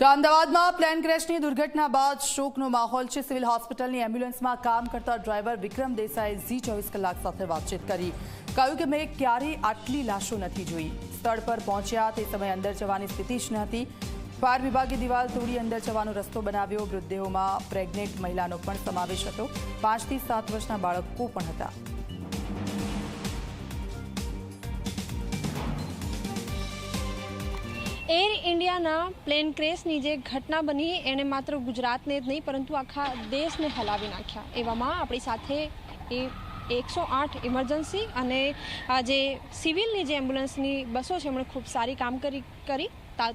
તો અમદાવાદમાં પ્લેન ક્રેશની દુર્ઘટના બાદ શોકનો માહોલ છે। સિવિલ હોસ્પિટલની એમ્બ્યુલન્સમાં કામ કરતા ડ્રાઈવર વિક્રમ દેસાઈએ ઝી 24 કલાક સાથે વાતચીત કરી। કહ્યું કે મેં ક્યારેય આટલી લાશો નથી જોઈ। સ્થળ પર પહોંચ્યા તે સમયે અંદર જવાની સ્થિતિ જ નહોતી। ફાયર વિભાગે દિવાલ તોડી અંદર જવાનો રસ્તો બનાવ્યો। મૃતદેહોમાં પ્રેગ્નેન્ટ મહિલાનો પણ સમાવેશ હતો। 5 થી 7 વર્ષના બાળકો પણ હતા। એર ઇન્ડિયાના પ્લેન ક્રેશની જે ઘટના બની એને માત્ર ગુજરાતને જ નહીં પરંતુ આખા દેશને હલાવી નાખ્યા। એવામાં આપણી સાથે એ 108 ઇમરજન્સી અને આ જે સિવિલની જે એમ્બ્યુલન્સની બસો છે એમણે ખૂબ સારી કામગીરી કરી।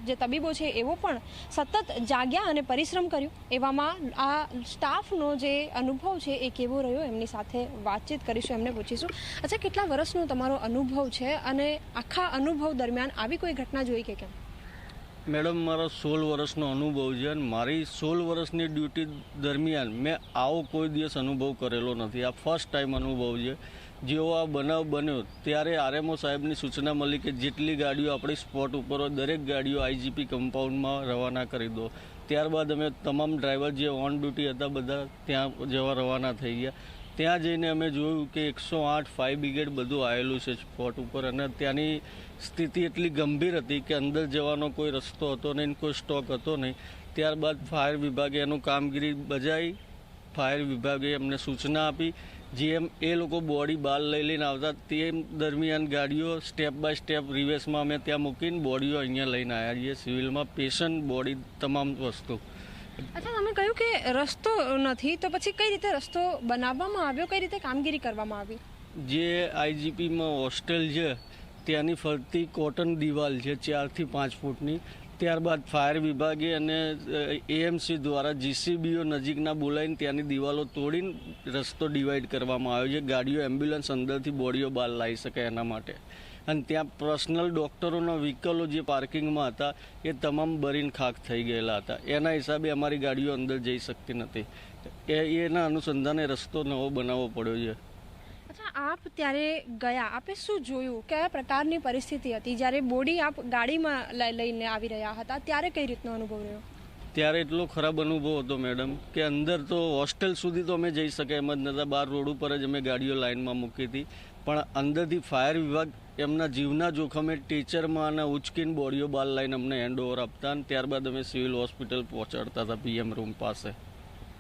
જે તબીબો છે એવો પણ સતત જાગ્યા અને પરિશ્રમ કર્યું। એવામાં આ સ્ટાફનો જે અનુભવ છે એ કેવો રહ્યો એમની સાથે વાતચીત કરીશું, એમને પૂછીશું। અચ્છા, કેટલા વર્ષનો તમારો અનુભવ છે અને આખા અનુભવ દરમિયાન આવી કોઈ ઘટના જોઈ કે કેમ? મેડમ, મારો 16 વર્ષનો અનુભવ છે અને મારી 16 વર્ષની ડ્યુટી દરમિયાન મેં આવો કોઈ દિવસ અનુભવ કરેલો નથી। આ ફર્સ્ટ ટાઈમ અનુભવ છે। જેવો આ બનાવ બન્યો ત્યારે આરએમઓ સાહેબની સૂચના મળી કે જેટલી ગાડીઓ આપણી સ્પોટ ઉપર હોય દરેક ગાડીઓ આઈજીપી કમ્પાઉન્ડમાં રવાના કરી દો। ત્યારબાદ અમે તમામ ડ્રાઈવર જે ઓન ડ્યુટી હતા બધા ત્યાં જવા રવાના થઈ ગયા। ત્યાં જઈને અમે જોયું કે 108 ફાયર બ્રિગેડ બધું આવેલું છે સ્પોટ ઉપર અને ત્યાંની સ્થિતિ એટલી ગંભીર હતી કે અંદર જવાનો કોઈ રસ્તો હતો નહીં, કોઈ સ્ટોક હતો નહીં। ત્યારબાદ ફાયર વિભાગે એનું કામગીરી બજાવી। ફાયર વિભાગે એમને સૂચના આપી। જેમ એ લોકો બોડી બહાર લઈને આવતા તે દરમિયાન ગાડીઓ સ્ટેપ બાય સ્ટેપ રિવેસમાં અમે ત્યાં મૂકીને બોડીઓ અહીંયા લઈને આવ્યા છીએ સિવિલમાં, પેશન્ટ બોડી તમામ વસ્તુ। અચ્છા, તમે કહ્યું કે રસ્તો નથી, તો પછી કઈ રીતે રસ્તો બનાવવામાં આવ્યો, કઈ રીતે કામગીરી કરવામાં આવી? જે આઈજીપીમાં હોસ્ટેલ છે ત્યાંની ફરતી કોટન દિવાલ છે 4 થી 5 ફૂટની। ત્યારબાદ ફાયર વિભાગે અને એએમસી દ્વારા જીસીબીઓ નજીકના બોલાવીને ત્યાંની દિવાલો તોડીને રસ્તો ડિવાઈડ કરવામાં આવ્યો છે। ગાડીઓ એમ્બ્યુલન્સ અંદરથી બોડીઓ બહાર લાવી શકે એના માટે। અને ત્યાં પર્સનલ ડૉક્ટરોના વ્હીકલો જે પાર્કિંગમાં હતા એ તમામ બરીને ખાખ થઈ ગયેલા હતા। એના હિસાબે અમારી ગાડીઓ અંદર જઈ શકતી નથી। એના અનુસંધાને રસ્તો નવો બનાવવો પડ્યો છે। અચ્છા, આપ ત્યારે ગયા, આપે શું જોયું? કયા પ્રકારની પરિસ્થિતિ હતી જ્યારે બોડી આપ ગાડીમાં લઈને આવી રહ્યા હતા? ત્યારે કઈ રીતનો અનુભવ રહ્યો? ત્યારે એટલો ખરાબ અનુભવ હતો મેડમ કે અંદર તો હોસ્ટેલ સુધી તો અમે જઈ શકે એમ જ નહોતા। બહાર રોડ ઉપર જ અમે ગાડીઓ લાઇનમાં મૂકી હતી, પણ અંદરથી ફાયર વિભાગ એમના જીવના જોખમે ટીચરમાં અને ઉચકીને બોડીઓ બહાર લાઈને અમને હેન્ડઓવર આપતા અને ત્યારબાદ અમે સિવિલ હોસ્પિટલ પહોંચાડતા હતા પીએમ રૂમ પાસે।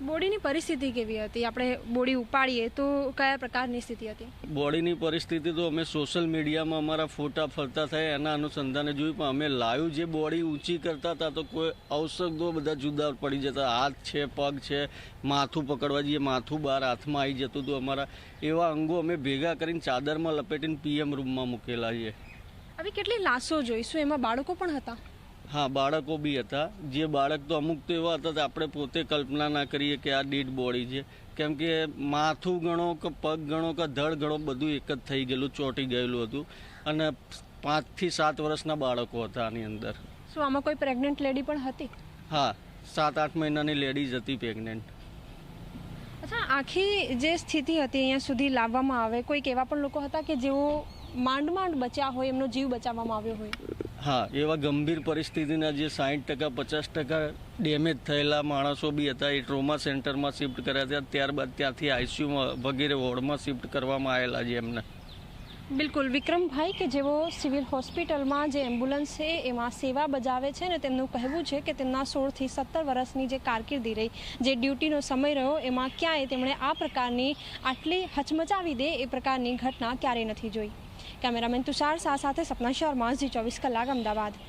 બોડીની પરિસ્થિતિ કેવી હતી? આપણે બોડી ઉપાડીએ તો કયા પ્રકારની સ્થિતિ હતી? બોડીની પરિસ્થિતિ તો અમે સોશિયલ મીડિયામાં અમારા ફોટા ફરતા થયા એના અનુસંધાને જોયું, પણ અમે લાઈવ જે બોડી ઊંચી કરતા હતા તો કોઈ ઔષધો બધા જુદા પડી જતા। હાથ છે, પગ છે, માથું પકડવા જઈએ માથું બહાર હાથમાં આવી જતું હતું અમારા। એવા અંગો અમે ભેગા કરીને ચાદરમાં લપેટીને પીએમ રૂમમાં મૂકેલા છે। આવી કેટલી લાશો જોઈશું? એમાં બાળકો પણ હતા? હા, બાળકો બી હતા। જે બાળક તો અમુક તો એવા હતા કે આપણે પોતે કલ્પના ના કરીએ કે આ ડેડ બોડી છે, કેમ કે માથું ગણો કે પગ ગણો કે ધડ ગણો બધું એક જ થઈ ગયેલું, ચોંટી ગયેલું હતું અને 5 થી 7 વર્ષના બાળકો હતા આની અંદર। શું આમાં કોઈ પ્રેગ્નન્ટ લેડી પણ હતી? હા, 7-8 મહિનાની લેડીઝ હતી પ્રેગ્નન્ટ। અચ્છા, આખી જે સ્થિતિ હતી અહીંયા સુધી લાવવામાં આવે, કોઈક એવા પણ લોકો હતા કે જેઓ માંડ બચ્યા હોય, એમનો જીવ બચાવવામાં આવ્યો હોય? હા, એવા ગંભીર પરિસ્થિતિના જે 60% 50% ડેમેજ થયેલા માણસો બી હતા। એ ટ્રોમા સેન્ટરમાં શિફ્ટ કર્યા હતા, ત્યારબાદ ત્યાંથી આઈસીયુમાં વગેરે વોર્ડમાં શિફ્ટ કરવામાં આવેલા છે એમને। બિલકુલ, વિક્રમભાઈ કે જેઓ સિવિલ હોસ્પિટલમાં જે એમ્બ્યુલન્સ છે એમાં સેવા બજાવે છે ને તેમનું કહેવું છે કે તેમના 16 થી 17 વર્ષની જે કારકિર્દી રહી, જે ડ્યુટીનો સમય રહ્યો, એમાં ક્યાંય તેમણે આ પ્રકારની આટલી હચમચાવી દે એ પ્રકારની ઘટના ક્યારેય નથી જોઈ। કેમેરામેન તુષાર શાહ સાથે સપના શર્મા, ઝી 24 કલાક, અમદાવાદ।